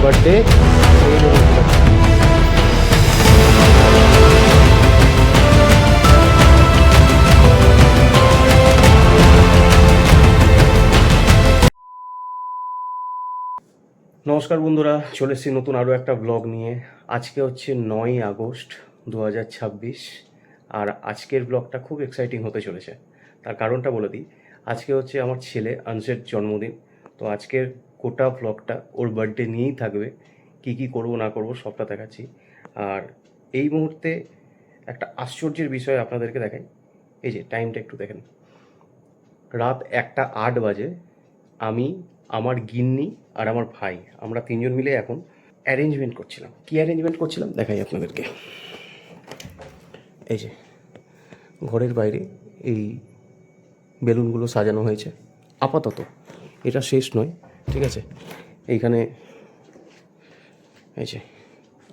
Birthday. নমস্কার বন্ধুরা, চলে এসেছি নতুন আরও একটা ব্লগ নিয়ে। আজকে হচ্ছে 9ই আগস্ট 2026, আর আজকের ব্লগটা খুব এক্সাইটিং হতে চলেছে। তার কারণটা বলে দিই, আজকে হচ্ছে আমার ছেলে আনসের জন্মদিন। তো আজকের গোটা ব্লগটা ওর বার্থডে নিয়েই থাকবে। কি কি করব না করব সবটা দেখাচ্ছি। আর এই মুহূর্তে একটা আশ্চর্যের বিষয় আপনাদেরকে দেখাই। এই যে টাইমটা একটু দেখেন, রাত 1:08 বাজে। আমি, আমার গিন্নি আর আমার ভাই, আমরা তিনজন মিলে এখন অ্যারেঞ্জমেন্ট করছিলাম। কি অ্যারেঞ্জমেন্ট করছিলাম দেখাই আপনাদেরকে। এই যে ঘরের বাইরে এই বেলুনগুলো সাজানো হয়েছে। আপাতত এটা শেষ নয়, ঠিক আছে। এইখানে এই যে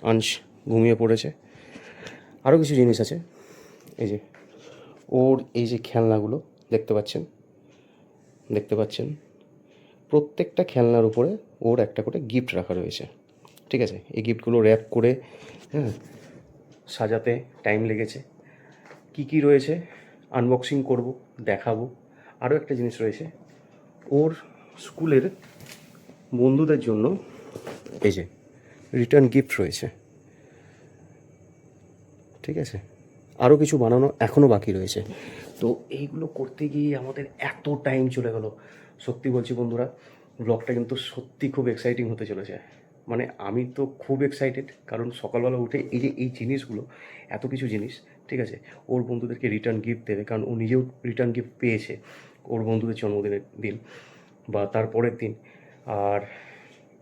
আংশ ঘুমিয়ে পড়েছে। আরও কিছু জিনিস আছে। এই যে ওর এই যে খেলনাগুলো দেখতে পাচ্ছেন, প্রত্যেকটা খেলনার উপরে ওর একটা করে গিফট রাখা রয়েছে, ঠিক আছে। এই গিফটগুলো র্যাপ করে সাজাতে টাইম লেগেছে। কি কি রয়েছে আনবক্সিং করব, দেখাবো। আরও একটা জিনিস রয়েছে, ওর স্কুলের বন্ধুদের জন্য এই যে রিটার্ন গিফট রয়েছে, ঠিক আছে। আরও কিছু বানানো এখনও বাকি রয়েছে। তো এইগুলো করতে গিয়ে আমাদের এত টাইম চলে গেল। সত্যি বলছি বন্ধুরা, ব্লগটা কিন্তু সত্যি খুব এক্সাইটিং হতে চলেছে। মানে আমি তো খুব এক্সাইটেড, কারণ সকালবেলা উঠে এই যে এই জিনিসগুলো, এত কিছু জিনিস, ঠিক আছে। ওর বন্ধুদেরকে রিটার্ন গিফট দেবে, কারণ ও নিজেও রিটার্ন গিফট পেয়েছে ওর বন্ধুদের জন্মদিনের দিন বা তারপরের দিন। আর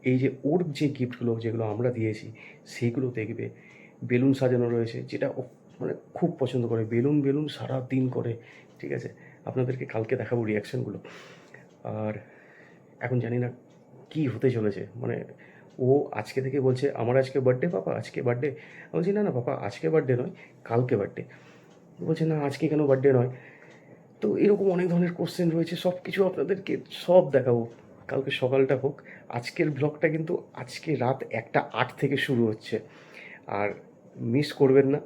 এই যে ওর যে গিফটগুলো যেগুলো আমরা দিয়েছি, সেইগুলো দেখবে। বেলুন সাজানো রয়েছে, যেটা ও মানে খুব পছন্দ করে। বেলুন বেলুন সারা দিন করে, ঠিক আছে। আপনাদেরকে কালকে দেখাবো রিয়াকশানগুলো। আর এখন জানি না কি হতে চলেছে। মানে ও আজকে থেকে বলছে আমার আজকে বার্থডে পাপা, আজকে বার্থডে। আমি বলছি না না পাপা, আজকে বার্থডে নয়, কালকে বার্থডে। বলছে না আজকে কেন বার্থডে নয়। তো এরকম অনেক ধরনের কোশ্চেন রয়েছে, সব কিছু আপনাদেরকে সব দেখাবো। কালকে সকালটা হোক। আজকের ব্লগটা কিন্তু আজকে রাত 1:08 থেকে শুরু হচ্ছে। আর মিস করবেন না,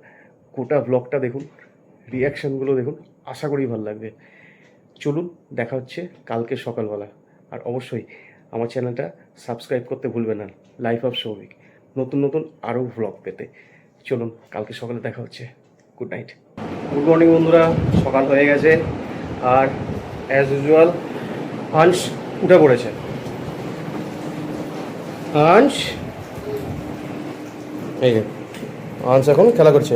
গোটা ব্লগটা দেখুন, রিয়াকশানগুলো দেখুন, আশা করি ভালো লাগবে। চলুন, দেখা হচ্ছে কালকে সকালবেলা। আর অবশ্যই আমার চ্যানেলটা সাবস্ক্রাইব করতে ভুলবেন না, লাইফ অফ সৌভিক, নতুন নতুন আরও ব্লগ পেতে। চলুন, কালকে সকালে দেখা হচ্ছে। Good night. গুড মর্নিং বন্ধুরা, সকাল হয়ে গেছে। আর অ্যাজ ইউজুয়াল আংশ উঠে পড়েছে। আংশ, এই যে আংশ এখন খেলা করছে।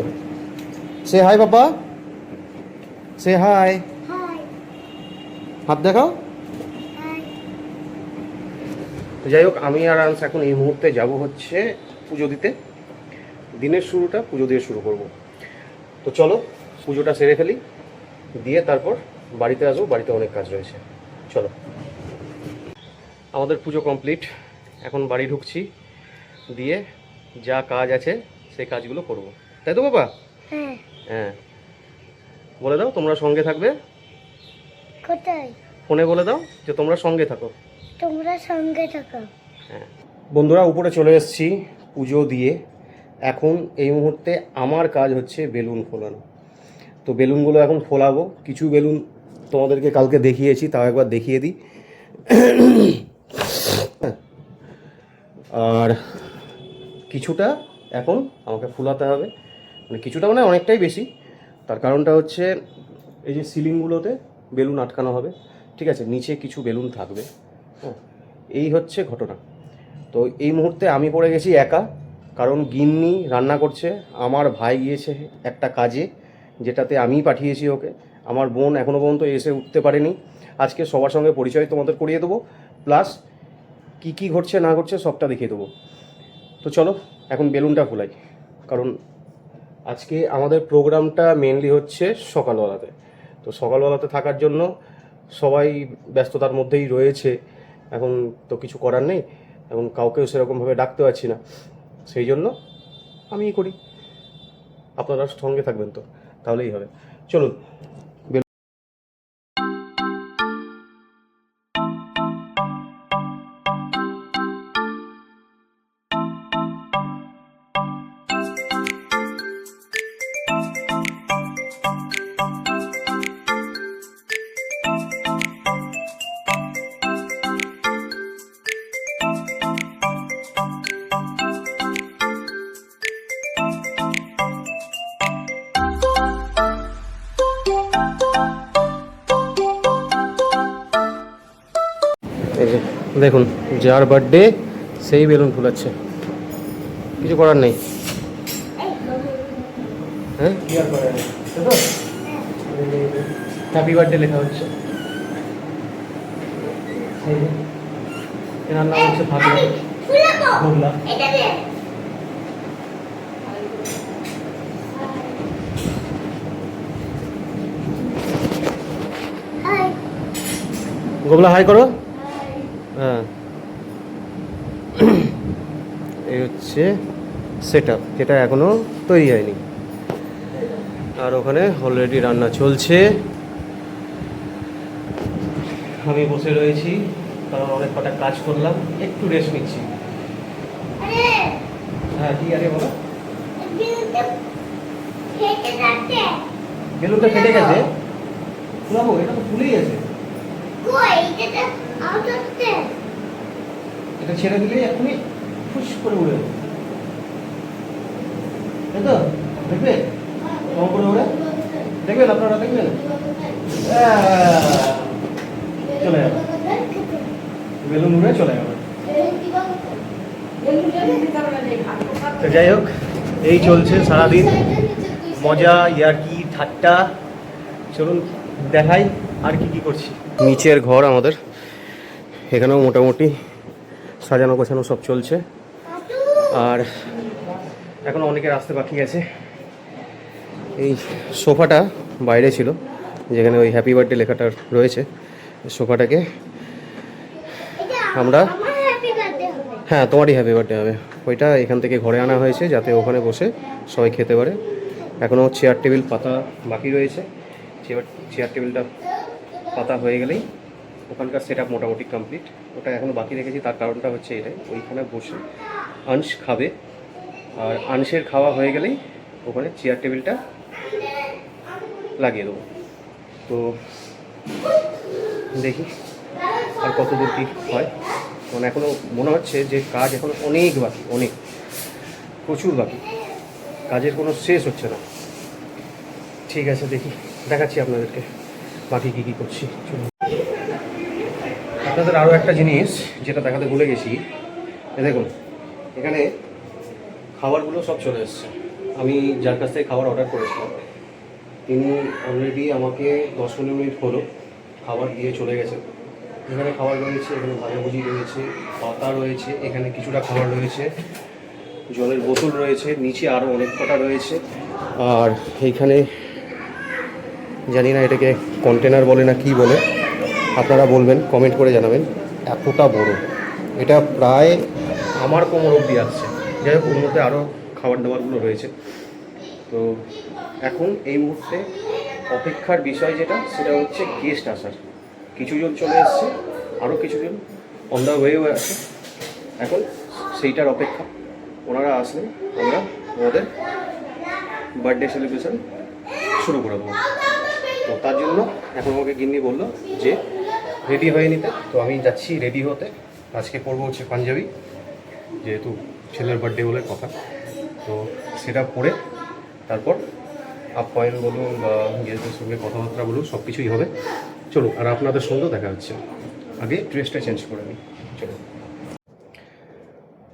সে হাই বাবা, সে হাই, হাত দেখাও। যাই হোক, আমি আর আংশ এখন এই মুহূর্তে যাব হচ্ছে পুজো দিতে। দিনের শুরুটা পুজো দিয়ে শুরু করব। তো চলো পুজোটা সেরে ফেলি, দিয়ে তারপর বাড়িতে আসবো। বাড়িতে অনেক কাজ রয়েছে, চলো। আমাদের পুজো কমপ্লিট, এখন বাড়ি ঢুকছি, দিয়ে যা কাজ আছে সেই কাজগুলো করব, তাই তো বাবা? হ্যাঁ হ্যাঁ। বলে দাও তোমরা সঙ্গে থাকবে। কোথায়? ফোনে বলে দাও যে তোমরা সঙ্গে থাকো, তোমরা সঙ্গে থাকো। হ্যাঁ বন্ধুরা, উপরে চলে এসেছি পুজো দিয়ে। এখন এই মুহূর্তে আমার কাজ হচ্ছে বেলুন ফোলানো। তো বেলুনগুলো এখন ফোলাবো। কিছু বেলুন তোমাদেরকে কালকে দেখিয়েছি, তাও একবার দেখিয়ে দিই। আর কিছুটা এখন আমাকে ফুলাতে হবে, মানে কিছুটা মানে অনেকটাই বেশি। তার কারণটা হচ্ছে এই যে সিলিংগুলোতে বেলুন আটকানো হবে, ঠিক আছে, নিচে কিছু বেলুন থাকবে। হ্যাঁ, এই হচ্ছে ঘটনা। তো এই মুহূর্তে আমি পড়ে গেছি একা, কারণ গিন্নি রান্না করছে, আমার ভাই গিয়েছে একটা কাজে যেটাতে আমিই পাঠিয়েছি ওকে। আমার বোন এখনও পর্যন্ত এসে উঠতে পারেনি। আজকে সবার সঙ্গে পরিচয় তোমাদের করিয়ে দেবো, প্লাস কী কী ঘটছে না ঘটছে সবটা দেখিয়ে দেবো। তো চলো এখন বেলুনটা ফুলাই, কারণ আজকে আমাদের প্রোগ্রামটা মেনলি হচ্ছে সকালবেলাতে। তো সকালবেলাতে থাকার জন্য সবাই ব্যস্ততার মধ্যেই রয়েছে। এখন তো কিছু করার নেই, এখন কাউকেও সেরকমভাবে ডাকতে পারছি না, সেই জন্য আমিই করি। আপনারা সঙ্গে থাকবেন তো, তাহলেই হবে। চলুন। এই যে দেখুন, যার বার্থডে সেই বেলুন ফুলাচ্ছে, কিছু করার নেই। হ্যাঁ কি আর করার নেই, হ্যাপি বার্থডে লেখা হচ্ছে। এনার নাম হচ্ছে ভাবনা গোবলা। গোবলা হাই করো। হ্যাঁ, এই হচ্ছে সেট আপ, যেটা এখনো তৈরি হয়নি। আর ওখানে অলরেডি রান্না চলছে। আমি বসে রয়েছি, কারণ অনেক কটা কাজ করলাম, একটু রেস্ট নিচ্ছি। হ্যাঁ কি আরে বলো, বেলুনটা ফেটে গেছে, ফুলাবো? এটা তো ফুলেই আছে, এটা ছেড়ে দিলেই এখনই ফুস করে উড়ে যাবে, তাই তো? দেখবে কেমন করে উড়ে, দেখবেন আপনারা, দেখবেন চলে যাবে, বেলুন উড়ে চলে যাবে। তো যাই হোক, এই চলছে সারাদিন মজা, ইয়ার্কি, ঠাট্টা। চলুন দেখাই আর কি কি করছি। নিচের ঘর আমাদের, এখানেও মোটামুটি সাজানো গোছানো সব চলছে। আর এখনও অনেকের আসতে বাকি আছে। এই সোফাটা বাইরে ছিল, যেখানে ওই হ্যাপি বার্থডে লেখাটা রয়েছে, সোফাটাকে আমরা, হ্যাঁ তোমারই হ্যাপি বার্থডে হবে, ওইটা এখান থেকে ঘরে আনা হয়েছে যাতে ওখানে বসে সবাই খেতে পারে। এখনও চেয়ার টেবিল পাতা বাকি রয়েছে, চেয়ার টেবিলটা পাতা হয়ে গেলেই ওখানকার সেট আপ মোটামুটি কমপ্লিট। ওটা এখনও বাকি রেখেছি, তার কারণটা হচ্ছে এটাই, ওইখানে বসে আংশ খাবে, আর আংশের খাওয়া হয়ে গেলেই ওখানে চেয়ার টেবিলটা লাগিয়ে দেবো। তো দেখি আর কত দূর কী হয়। মানে এখনও মনে হচ্ছে যে কাজ এখনও অনেক বাকি, অনেক প্রচুর বাকি, কাজের কোনো শেষ হচ্ছে না। ঠিক আছে, দেখি দেখাচ্ছি আপনাদেরকে বাকি কী কী করছি। চলুন, আপনাদের আরও একটা জিনিস যেটা দেখাতে ভুলে গেছি, দেখুন এখানে খাবারগুলো সব চলে এসছে। আমি যার কাছ থেকে খাবার অর্ডার করেছিলাম, তিনি অলরেডি আমাকে 10-15 মিনিট হলো খাবার দিয়ে চলে গেছে। এখানে খাবার রয়েছে, এখানে ভাজাভুজি রয়েছে, পাতা রয়েছে, এখানে কিছুটা খাবার রয়েছে, জলের বোতল রয়েছে, নিচে আরও অনেক কটা রয়েছে। আর এইখানে জানি না এটাকে কন্টেনার বলে না কি বলে, আপনারা বলবেন, কমেন্ট করে জানাবেন। এতটা বড়, এটা প্রায় আমার কোমর অবধি আসছে। যাই হোক, ওর মধ্যে আরও খাবার দাবারগুলো রয়েছে। তো এখন এই মুহূর্তে অপেক্ষার বিষয় যেটা, সেটা হচ্ছে গেস্ট আসার। কিছুজন চলে এসছে, আরও কিছুজন অন দ্য ওয়েও আছে। এখন সেইটার অপেক্ষা, ওনারা আসলে আমরা আমাদের বার্থডে সেলিব্রেশন শুরু করে দেবো। তো তার জন্য এখন আমাকে গিন্নি বললো যে রেডি হয়ে নিতে। তো আমি যাচ্ছি রেডি হতে। আজকে পরবো হচ্ছে পাঞ্জাবি, যেহেতু ছেলের বার্থডে বলে কথা। তো সেটা পরে তারপর আপ্যায়ন বলুন বা গেস্টদের সঙ্গে কথাবার্তা বলুন, সব কিছুই হবে। চলুন, আর আপনাদের সঙ্গেও দেখা হচ্ছে। আগে ড্রেসটা চেঞ্জ করে নিই। চলুন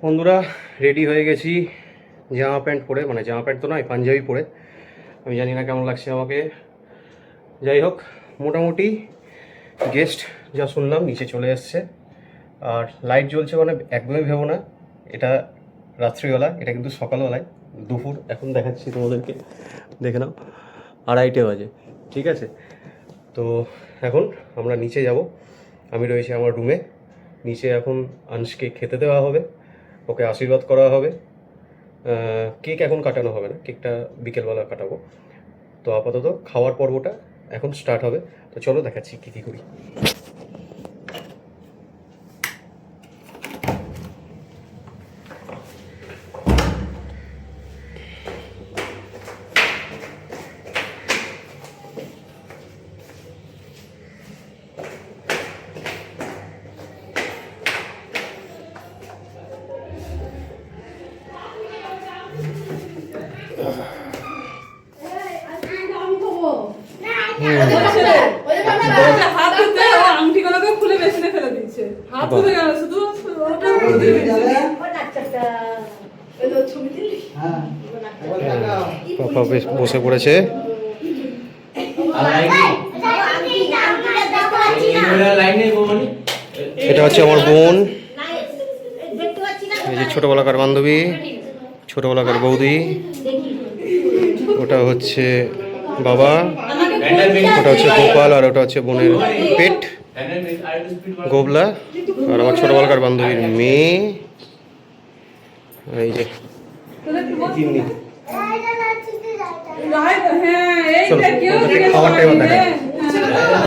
বন্ধুরা, রেডি হয়ে গেছি জামা প্যান্ট পরে, মানে জামা প্যান্ট তো নয়, পাঞ্জাবি পরে। আমি জানি না কেমন লাগছে আমাকে। যাই হোক, মোটামুটি গেস্ট যা শুনলাম নিচে চলে এসছে। আর লাইট জ্বলছে মানে একদমই ভেবো না এটা রাত্রিবেলা, এটা কিন্তু সকালবেলায়, দুপুর। এখন দেখাচ্ছি তোমাদেরকে, দেখে নাও, 2:30 বাজে। ঠিক আছে, তো এখন আমরা নিচে যাব। আমি রয়েছি আমার রুমে। নিচে এখন আংশকে খেতে দেওয়া হবে, ওকে আশীর্বাদ করা হবে। কেক এখন কাটানো হবে না, কেকটা বিকেলবেলা কাটাবো। তো আপাতত খাওয়ার পর্বটা এখন স্টার্ট হবে। তো চলো দেখাচ্ছি কী কী করি। পাপা বেশ বসে পড়েছে। এটা হচ্ছে আমার বোন, এই যে ছোটবেলাকার বান্ধবী, ছোটবেলাকার বৌদি, ওটা হচ্ছে বাবা, ওটা হচ্ছে গোপাল, আর ওটা হচ্ছে বোনের পেট গোবলা, আর আমার ছোটবেলাকার বান্ধবীর মেয়ে, এই যে চিমনি। চলো ওদেরকে খাওয়ার টাইম দেখা।